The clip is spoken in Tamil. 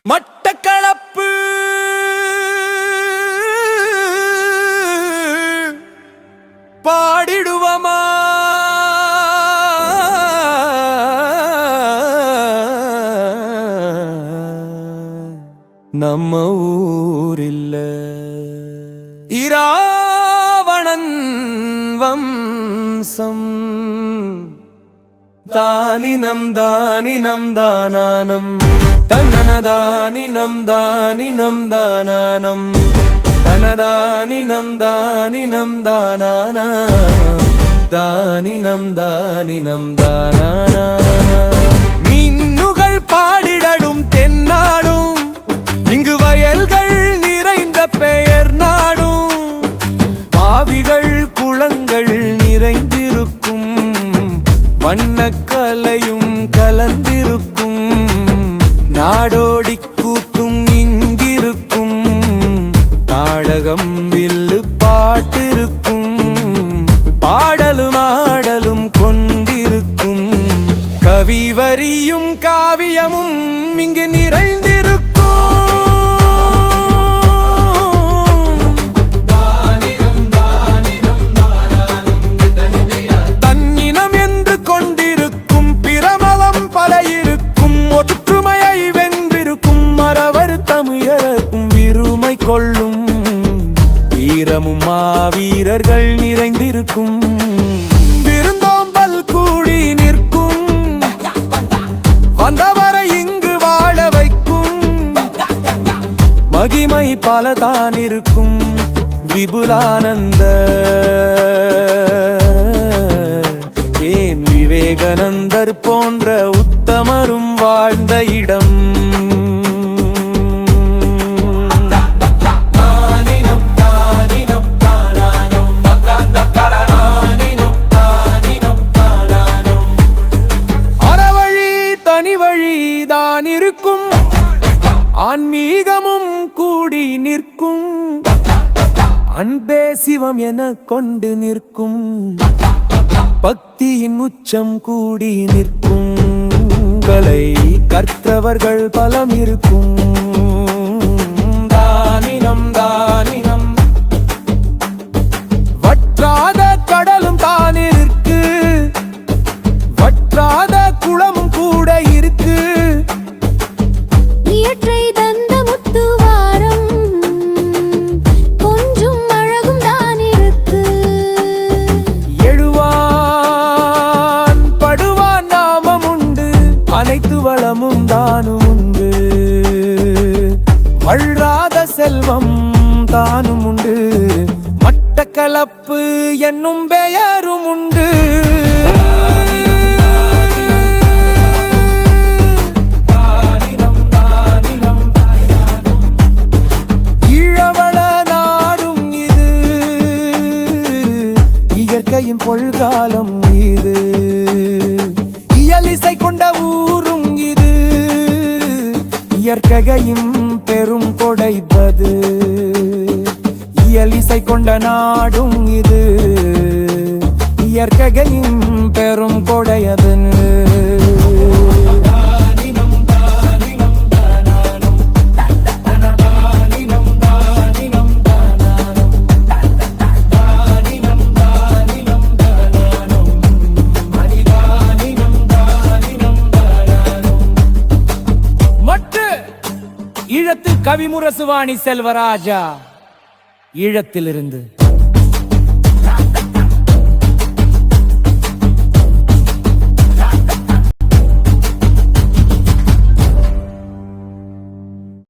மட்டக்களப்பு பாடிடுவமா நம்ம ஊரில்ல இராவணன் வம்சம் தானினம் தானினம் தானானம் தனதானினம் தானினம் தானானம் தனதானினம் தானினம் தானானா தானினம் தானினம் தானானா மின்னுகள் பாடிடடும் தென்னாடும் இங்கு வயல்கள் நிறைந்த பெயர் நாடும் ஆவிகள் குளங்கள் நிறைந்திருக்கும் வண்ணக்கலையும் கலந்திருக்கும் நாடோடி கூத்தும் இங்கிருக்கும் நாடகம் வில்லு பாட்டிருக்கும் பாடலும் ஆடலும் கொண்டிருக்கும் கவி வரியும் காவியமும் இங்கு நிறைந்திருக்கும் தன்னினம் என்று கொண்டிருக்கும் பிரமலம் பல இருக்கும் ஒற்றுமையை வென்றிருக்கும் மறவர் தமிழருக்கும் விருமை கொள்ளும் வீரமும் மாவீரர்கள் நிறைந்திருக்கும் விருந்தோம்பல் கூடி நிற்கும் வந்தவரை இங்கு வாழ வைக்கும் மகிமை பலதான் இருக்கும் விபுலானந்த ஏன் விவேகானந்தர் போன்ற உத்தமரும் வாழ்ந்த இடம் தான் இருக்கும் ஆன்மீகமும் கூடி நிற்கும் அன்பே சிவம் என கொண்டு நிற்கும் பக்தியின் உச்சம் கூடி நிற்கும் கலை கற்றவர்கள் பலம் இருக்கும் தானினம் தானினம் வற்றாத கடலும் தான் இருக்கு வற்றாத குளமும் கூட இருக்கு இயற்றை தந்த முத்துவாரம் கொஞ்சம் அழகும் தான் இருக்கு எழுவான் படுவான் நாமம் உண்டு அனைத்து வளமும் தானும் உண்டு வள்ளாத செல்வம் தானும் உண்டு மட்டக்களப்பு என்னும் பெயரும் உண்டு இயற்கையின் பொழ்காலம் இது இயலிசை கொண்ட ஊரும் இது இயற்கையும் பெரும் கொடைப்பது இயலிசை கொண்ட நாடும் இது இயற்கையும் பெரும் கொடையது ஈழத்து கவிமுரசுவாணி செல்வராஜா ஈழத்திலிருந்து